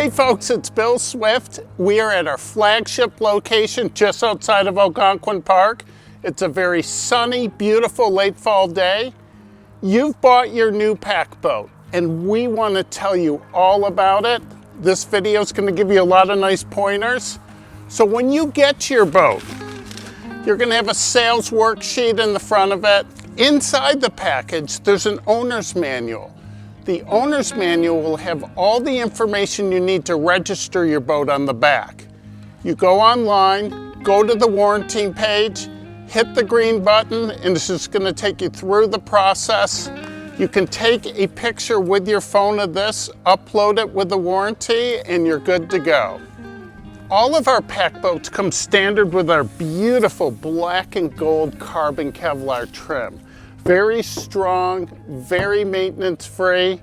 Hey folks, it's Bill Swift. We are at our flagship location just outside of Algonquin Park. It's a very sunny, beautiful late fall day. You've bought your new pack boat and we want to tell you all about it. This video is going to give you a lot of nice pointers. So when you get your boat, you're going to have a sales worksheet in the front of it. Inside the package, there's an owner's manual. The owner's manual will have all the information you need to register your boat on the back. You go online, go to the warranty page, hit the green button, and it's just going to take you through the process. You can take a picture with your phone of this, upload it with the warranty, and you're good to go. All of our pack boats come standard with our beautiful black and gold carbon Kevlar trim. Very strong, very maintenance free.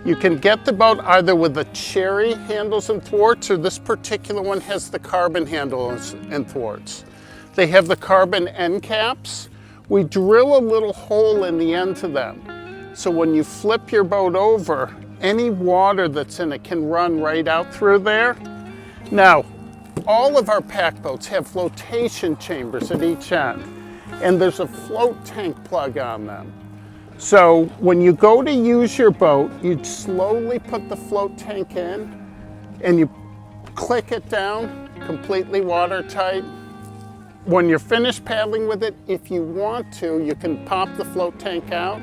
You can get the boat either with the cherry handles and thwarts, or this particular one has the carbon handles and thwarts. They have the carbon end caps. We drill a little hole in the end to them. So when you flip your boat over, any water that's in it can run right out through there. Now, all of our pack boats have flotation chambers at each end. And there's a float tank plug on them. So when you go to use your boat, you slowly put the float tank in and you click it down, completely watertight. When you're finished paddling with it, if you want to, you can pop the float tank out.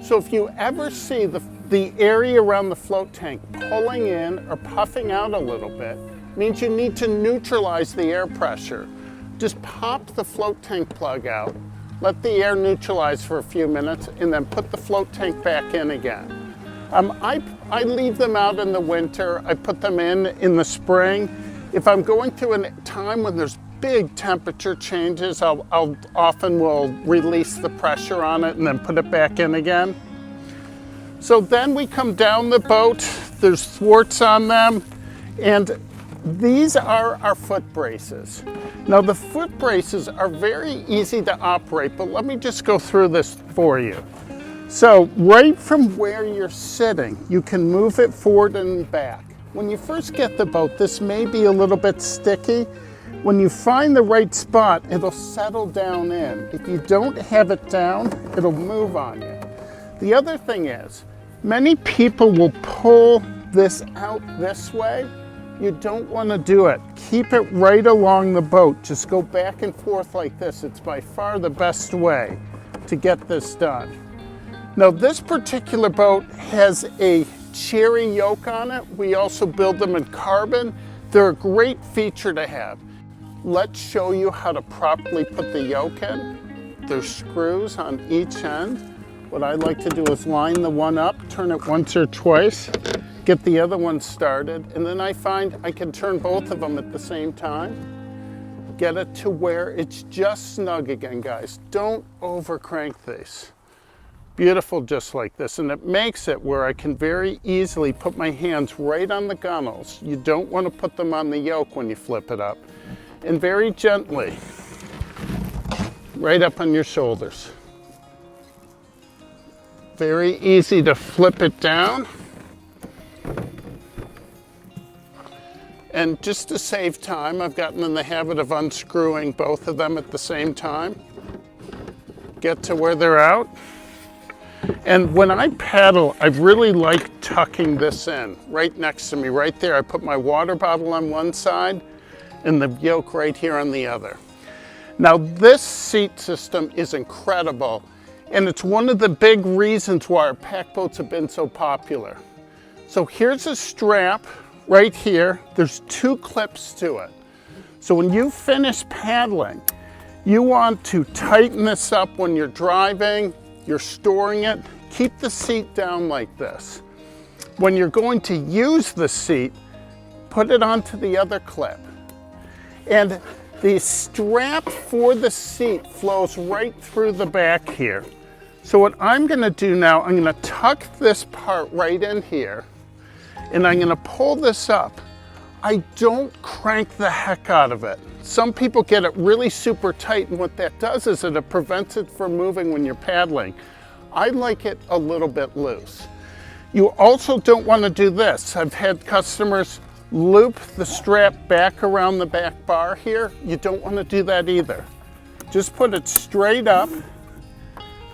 So if you ever see the area around the float tank pulling in or puffing out a little bit, means you need to neutralize the air pressure. Just pop the float tank plug out, let the air neutralize for a few minutes, and then put the float tank back in again. I leave them out in the winter. I put them in the spring. If I'm going through a time when there's big temperature changes, I'll often will release the pressure on it and then put it back in again. So then we come down the boat. There's thwarts on them, and these are our foot braces. Now the foot braces are very easy to operate, but let me just go through this for you. So right from where you're sitting, you can move it forward and back. When you first get the boat, this may be a little bit sticky. When you find the right spot, it'll settle down in. If you don't have it down, it'll move on you. The other thing is, many people will pull this out this way. You don't want to do it. Keep it right along the boat. Just go back and forth like this. It's by far the best way to get this done. Now this particular boat has a cherry yoke on it. We also build them in carbon. They're a great feature to have. Let's show you how to properly put the yoke in. There's screws on each end. What I like to do is line the one up, turn it once or twice, get the other one started, and then I find I can turn both of them at the same time. Get it to where it's just snug again, guys. Don't over crank these. Beautiful just like this, and it makes it where I can very easily put my hands right on the gunnels. You don't want to put them on the yoke when you flip it up. And very gently, right up on your shoulders. Very easy to flip it down. And just to save time, I've gotten in the habit of unscrewing both of them at the same time. Get to where they're out. And when I paddle, I really like tucking this in right next to me, right there. I put my water bottle on one side and the yoke right here on the other. Now this seat system is incredible, and it's one of the big reasons why our pack boats have been so popular. So here's a strap right here. There's two clips to it. So when you finish paddling, you want to tighten this up when you're driving, you're storing it. Keep the seat down like this. When you're going to use the seat, put it onto the other clip. And the strap for the seat flows right through the back here. So what I'm going to do now, I'm going to tuck this part right in here, and I'm going to pull this up. I don't crank the heck out of it. Some people get it really super tight, and what that does is it prevents it from moving when you're paddling. I like it a little bit loose. You also don't want to do this. I've had customers loop the strap back around the back bar here. You don't want to do that either. Just put it straight up.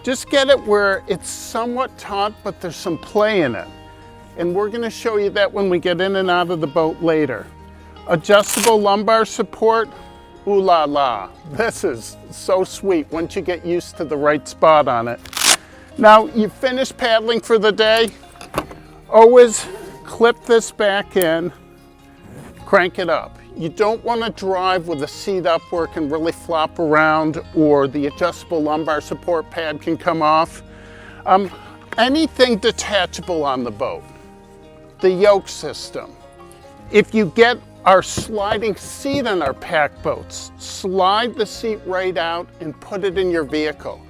Just get it where it's somewhat taut, but there's some play in it. And we're going to show you that when we get in and out of the boat later. Adjustable lumbar support, ooh la la. This is so sweet once you get used to the right spot on it. Now, you finished paddling for the day. Always clip this back in, crank it up. You don't want to drive with the seat up where it can really flop around or the adjustable lumbar support pad can come off. Anything detachable on the boat. The yoke system. If you get our sliding seat on our pack boats, slide the seat right out and put it in your vehicle.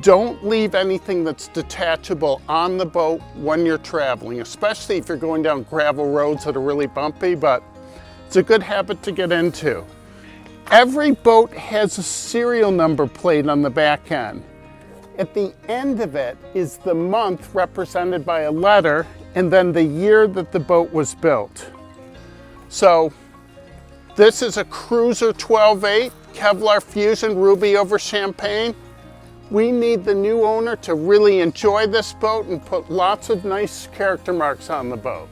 Don't leave anything that's detachable on the boat when you're traveling, especially if you're going down gravel roads that are really bumpy, but it's a good habit to get into. Every boat has a serial number plate on the back end. At the end of it is the month represented by a letter and then the year that the boat was built. So this is a Cruiser 12.8 Kevlar Fusion Ruby over Champagne. We need the new owner to really enjoy this boat and put lots of nice character marks on the boat.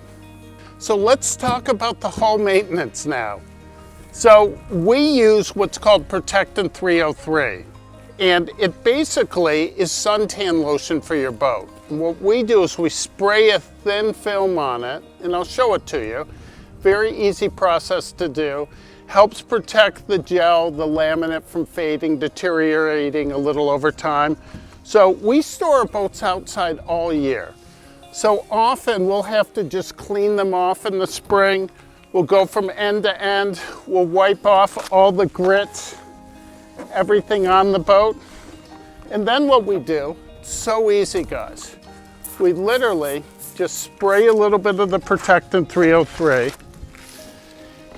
So let's talk about the hull maintenance now. So we use what's called Protectant 303, and it basically is suntan lotion for your boat. And what we do is we spray a thin film on it, and I'll show it to you. Very easy process to do. Helps protect the gel, the laminate from fading, deteriorating a little over time. So we store our boats outside all year. So often we'll have to just clean them off in the spring. We'll go from end to end. We'll wipe off all the grit, everything on the boat. And then what we do, it's so easy guys. We literally just spray a little bit of the Protectant 303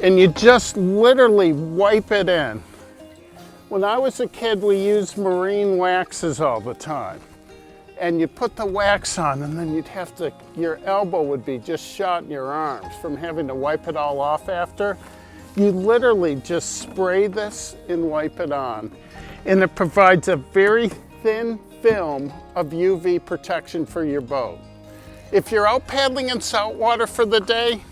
and you just literally wipe it in. When I was a kid, we used marine waxes all the time. And you put the wax on and then you'd have to, your elbow would be just shot in your arms from having to wipe it all off after. You literally just spray this and wipe it on. And it provides a very thin film of UV protection for your boat. If you're out paddling in salt water for the day,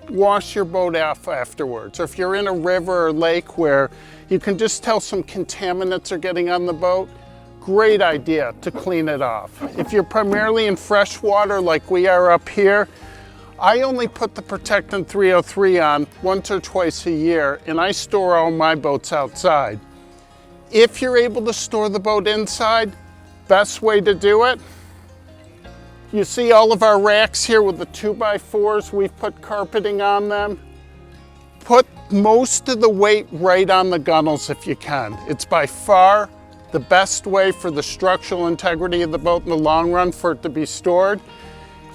wash your boat off afterwards. Or if you're in a river or lake where you can just tell some contaminants are getting on the boat, great idea to clean it off. If you're primarily in fresh water like we are up here, I only put the Protectant 303 on once or twice a year, and I store all my boats outside. If you're able to store the boat inside, best way to do it, you see all of our racks here with the 2x4s, we've put carpeting on them. Put most of the weight right on the gunnels if you can. It's by far the best way for the structural integrity of the boat in the long run for it to be stored.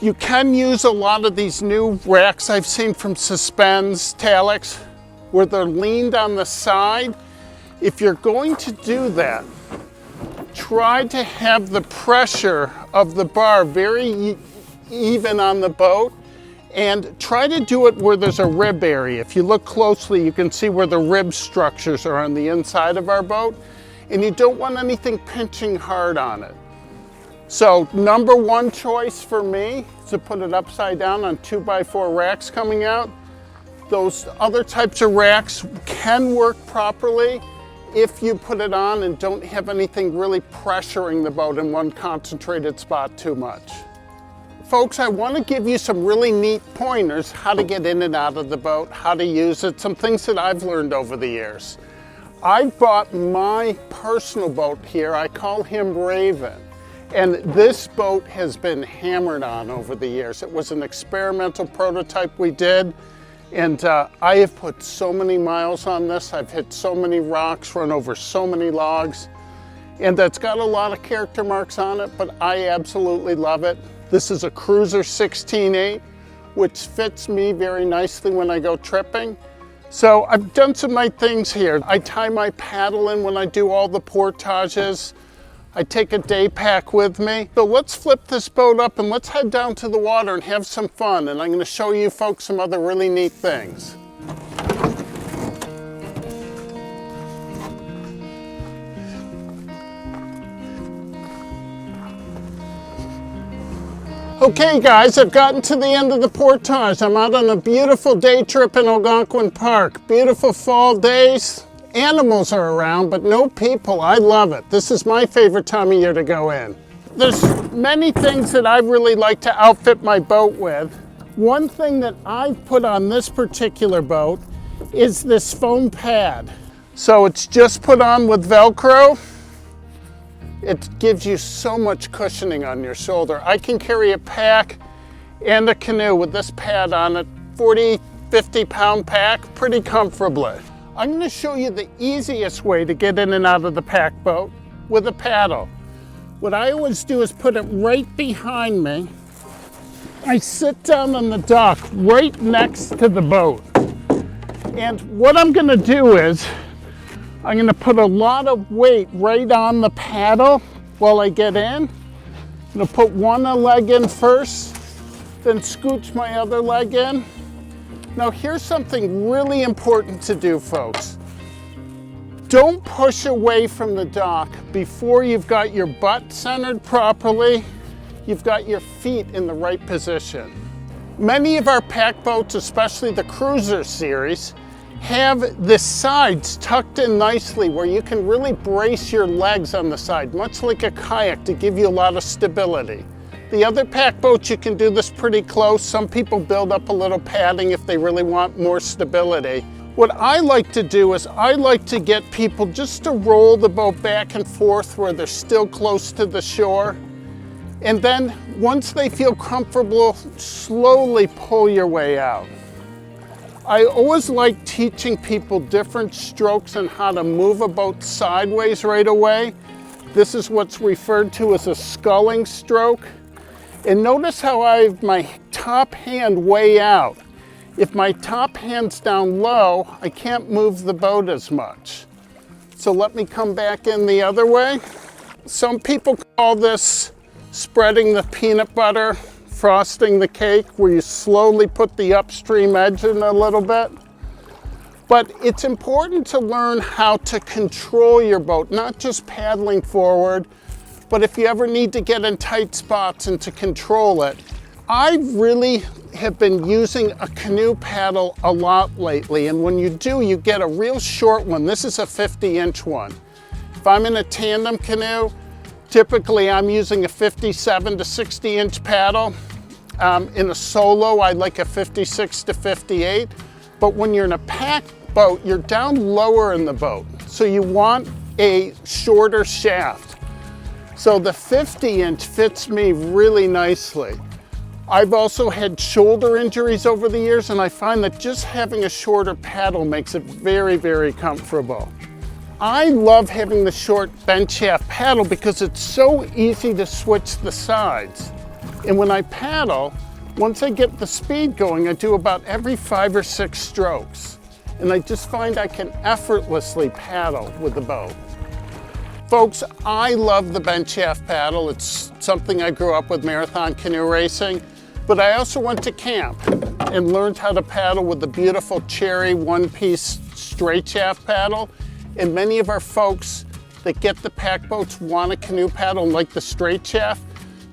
You can use a lot of these new racks I've seen from Suspends, Talix, where they're leaned on the side. If you're going to do that, try to have the pressure of the bar very even on the boat and try to do it where there's a rib area. If you look closely, you can see where the rib structures are on the inside of our boat, and you don't want anything pinching hard on it. So number one choice for me is to put it upside down on 2x4 racks coming out. Those other types of racks can work properly if you put it on and don't have anything really pressuring the boat in one concentrated spot too much. Folks, I want to give you some really neat pointers how to get in and out of the boat, how to use it, some things that I've learned over the years. I bought my personal boat here, I call him Raven, and this boat has been hammered on over the years. It was an experimental prototype we did. And I have put so many miles on this. I've hit so many rocks, run over so many logs, and that's got a lot of character marks on it, but I absolutely love it. This is a Cruiser 16.8, which fits me very nicely when I go tripping. So I've done some nice things here. I tie my paddle in when I do all the portages. I take a day pack with me. So let's flip this boat up and let's head down to the water and have some fun. And I'm going to show you folks some other really neat things. Okay guys, I've gotten to the end of the portage. I'm out on a beautiful day trip in Algonquin Park. Beautiful fall days. Animals are around, but no people. I love it. This is my favorite time of year to go in. There's many things that I really like to outfit my boat with. One thing that I've put on this particular boat is this foam pad. So it's just put on with Velcro. It gives you so much cushioning on your shoulder. I can carry a pack and a canoe with this pad on it, 40, 50 pound pack, pretty comfortably. I'm going to show you the easiest way to get in and out of the pack boat with a paddle. What I always do is put it right behind me. I sit down on the dock right next to the boat. And what I'm going to do is I'm going to put a lot of weight right on the paddle while I get in. I'm going to put one leg in first, then scooch my other leg in. Now here's something really important to do, folks. Don't push away from the dock before you've got your butt centered properly, you've got your feet in the right position. Many of our pack boats, especially the cruiser series, have the sides tucked in nicely where you can really brace your legs on the side, much like a kayak, to give you a lot of stability. The other pack boats, you can do this pretty close. Some people build up a little padding if they really want more stability. What I like to do is I like to get people just to roll the boat back and forth where they're still close to the shore. And then once they feel comfortable, slowly pull your way out. I always like teaching people different strokes on how to move a boat sideways right away. This is what's referred to as a sculling stroke. And notice how I have my top hand way out. If my top hand's down low, I can't move the boat as much. So let me come back in the other way. Some people call this spreading the peanut butter, frosting the cake, where you slowly put the upstream edge in a little bit. But it's important to learn how to control your boat, not just paddling forward, but if you ever need to get in tight spots and to control it. I really have been using a canoe paddle a lot lately, and when you do, you get a real short one. This is a 50-inch one. If I'm in a tandem canoe, typically I'm using a 57 to 60-inch paddle. In a solo, I like a 56 to 58. But when you're in a pack boat, you're down lower in the boat. So you want a shorter shaft. So the 50-inch fits me really nicely. I've also had shoulder injuries over the years, and I find that just having a shorter paddle makes it very, very comfortable. I love having the short bent shaft paddle because it's so easy to switch the sides. And when I paddle, once I get the speed going, I do about every 5 or 6 strokes. And I just find I can effortlessly paddle with the boat. Folks, I love the bent shaft paddle. It's something I grew up with marathon canoe racing. But I also went to camp and learned how to paddle with the beautiful Cherry one-piece straight shaft paddle. And many of our folks that get the pack boats want a canoe paddle like the straight shaft.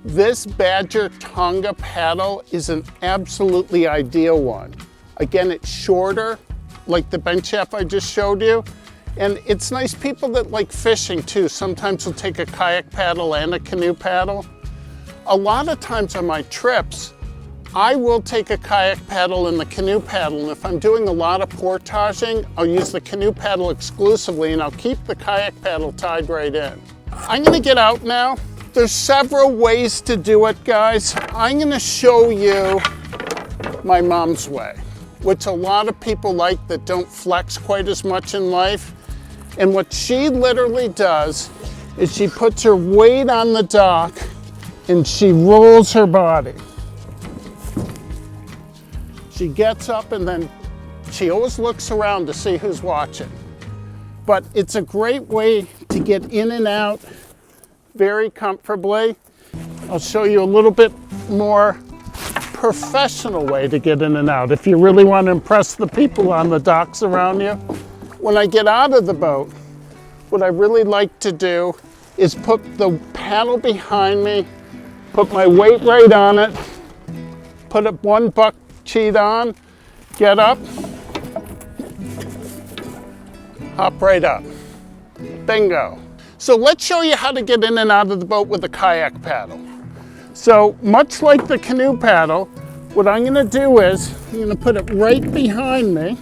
This Badger Tonga paddle is an absolutely ideal one. Again, it's shorter, like the bent shaft I just showed you. And it's nice, people that like fishing too, sometimes will take a kayak paddle and a canoe paddle. A lot of times on my trips, I will take a kayak paddle and the canoe paddle, and if I'm doing a lot of portaging, I'll use the canoe paddle exclusively, and I'll keep the kayak paddle tied right in. I'm gonna get out now. There's several ways to do it, guys. I'm gonna show you my mom's way, which a lot of people like that don't flex quite as much in life. And what she literally does is she puts her weight on the dock and she rolls her body. She gets up and then she always looks around to see who's watching. But it's a great way to get in and out very comfortably. I'll show you a little bit more professional way to get in and out if you really want to impress the people on the docks around you. When I get out of the boat, what I really like to do is put the paddle behind me, put my weight right on it, put up one buck cheat on, get up, hop right up. Bingo. So let's show you how to get in and out of the boat with a kayak paddle. So much like the canoe paddle, what I'm gonna do is, I'm gonna put it right behind me,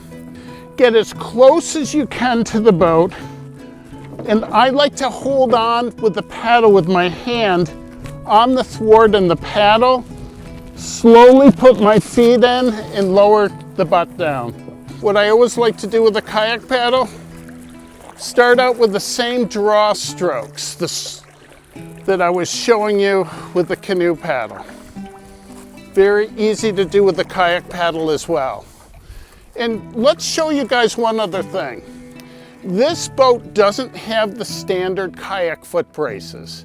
get as close as you can to the boat, and I like to hold on with the paddle with my hand on the thwart and the paddle, slowly put my feet in and lower the butt down. What I always like to do with a kayak paddle, start out with the same draw strokes that I was showing you with the canoe paddle. Very easy to do with the kayak paddle as well. And let's show you guys one other thing. This boat doesn't have the standard kayak foot braces.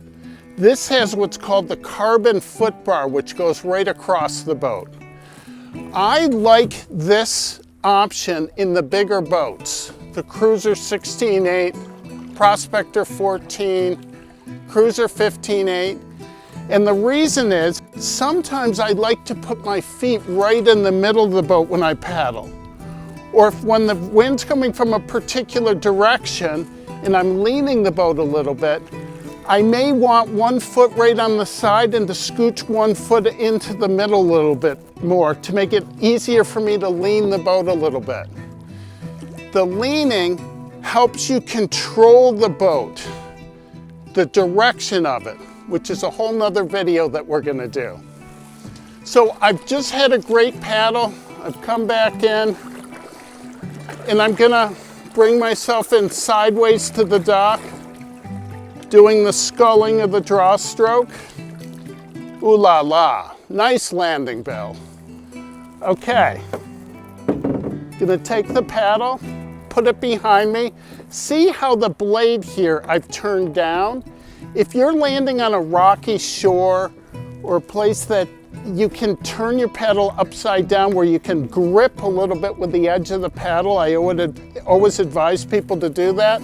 This has what's called the carbon foot bar, which goes right across the boat. I like this option in the bigger boats, the Cruiser 16.8, Prospector 14, Cruiser 15.8. And the reason is, sometimes I like to put my feet right in the middle of the boat when I paddle. Or if when the wind's coming from a particular direction and I'm leaning the boat a little bit, I may want one foot right on the side and to scooch one foot into the middle a little bit more to make it easier for me to lean the boat a little bit. The leaning helps you control the boat, the direction of it, which is a whole nother video that we're gonna do. So I've just had a great paddle. I've come back in and I'm gonna bring myself in sideways to the dock, doing the sculling of the draw stroke. Ooh la la, nice landing, Bill. Okay, gonna take the paddle, put it behind me. See how the blade here I've turned down? If you're landing on a rocky shore or a place that you can turn your paddle upside down where you can grip a little bit with the edge of the paddle, I would always advise people to do that.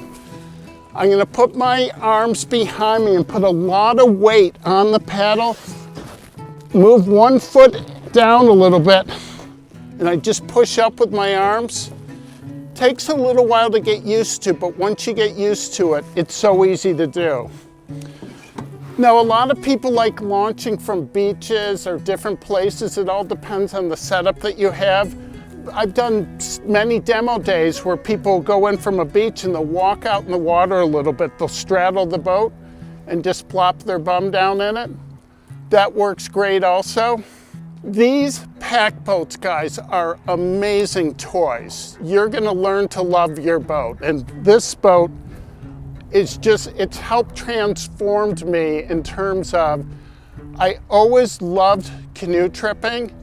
I'm gonna put my arms behind me and put a lot of weight on the paddle, move one foot down a little bit, and I just push up with my arms. Takes a little while to get used to, but once you get used to it, it's so easy to do. Now, a lot of people like launching from beaches or different places. It all depends on the setup that you have. I've done many demo days where people go in from a beach and they'll walk out in the water a little bit. They'll straddle the boat and just plop their bum down in it. That works great also. These pack boats, guys, are amazing toys. You're gonna learn to love your boat. And this boat is just, it's helped transformed me in terms of, I always loved canoe tripping.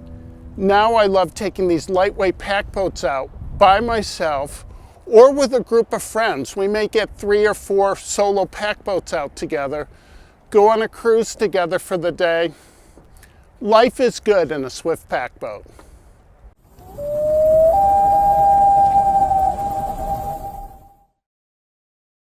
Now I love taking these lightweight pack boats out by myself or with a group of friends. We may get 3 or 4 solo pack boats out together, go on a cruise together for the day. Life is good in a Swift pack boat.